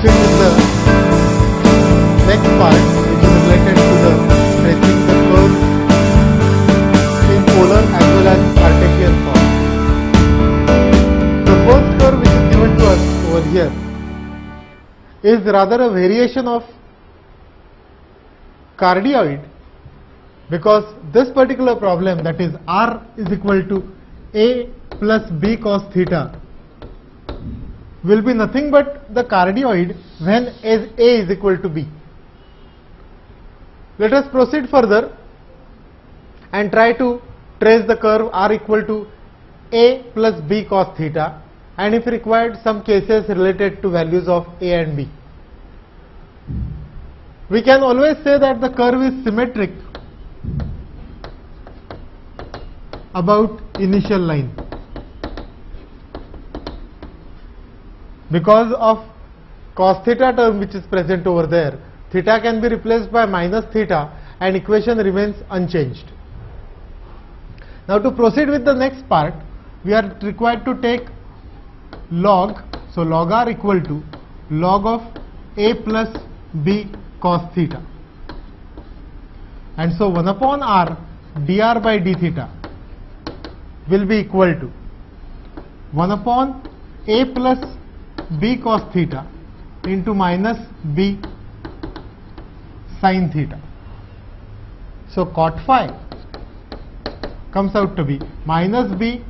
proceed with the next part, which is related to the tracing the curve in polar as well as Cartesian form. The first curve which is given to us over here is rather a variation of cardioid, because this particular problem, that is r is equal to a plus b cos theta, will be nothing but the cardioid when a is equal to b. Let us proceed further and try to trace the curve r equal to a plus b cos theta, and if required some cases related to values of a and b. We can always say that the curve is symmetric about initial line, because of cos theta term which is present over there. Theta can be replaced by minus theta and equation remains unchanged. Now to proceed with the next part, we are required to take log. So log r equal to log of a plus b cos theta, and so 1 upon r dr by d theta will be equal to 1 upon a plus b cos theta into minus b sin theta. So cot phi comes out to be minus b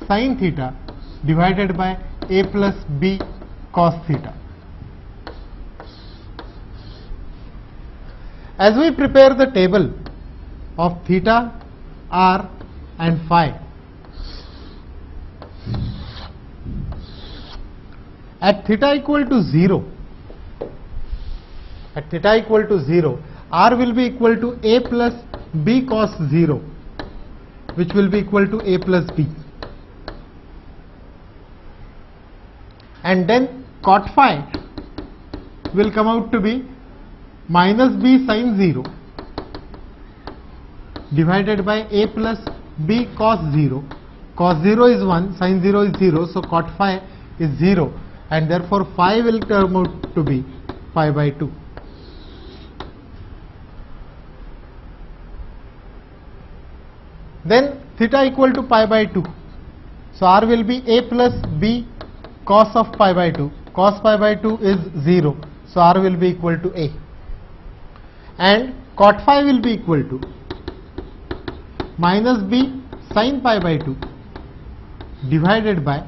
sin theta divided by a plus b cos theta. As we prepare the table of theta, r and phi, at theta equal to 0, r will be equal to a plus b cos 0, which will be equal to a plus b, and then cot phi will come out to be minus b sin 0 divided by a plus b cos 0. Cos 0 is 1, sin 0 is 0, so cot phi is 0, and therefore phi will turn out to be pi by 2. Then theta equal to pi by 2. So r will be a plus b cos of pi by 2. Cos pi by 2 is 0. So r will be equal to a. And cot phi will be equal to minus b sin pi by 2 divided by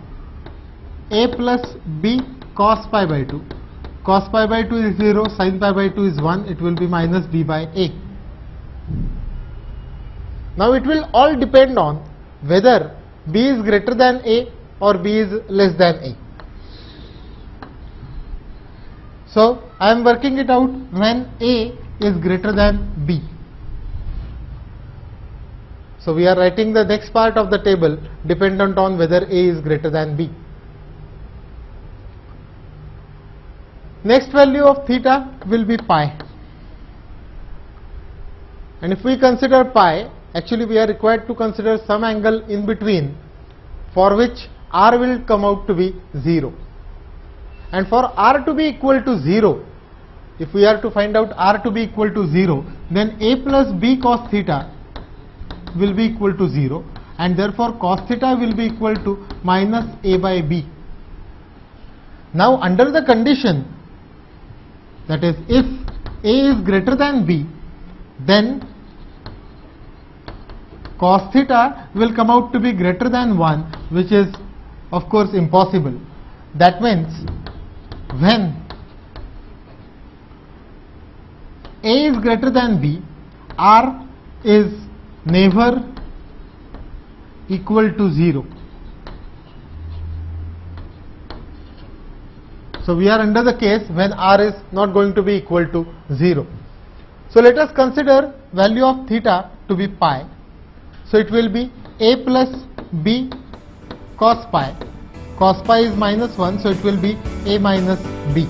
a plus b cos pi by 2. Cos pi by 2 is 0, sin pi by 2 is 1, it will be minus b by a. Now it will all depend on whether b is greater than a or b is less than a. So I am working it out when a is greater than b. So we are writing the next part of the table dependent on whether a is greater than b. Next value of theta will be pi, and if we consider pi, actually we are required to consider some angle in between, for which r will come out to be 0, and for r to be equal to 0, if we are to find out r to be equal to 0, then a plus b cos theta will be equal to 0, and therefore cos theta will be equal to minus a by b. Now under the condition, that is if a is greater than b, then cos theta will come out to be greater than 1, which is of course impossible. That means when a is greater than b, r is never equal to 0. So we are under the case when r is not going to be equal to 0. So let us consider value of theta to be pi. So it will be a plus b cos pi. Cos pi is minus 1, so it will be a minus b.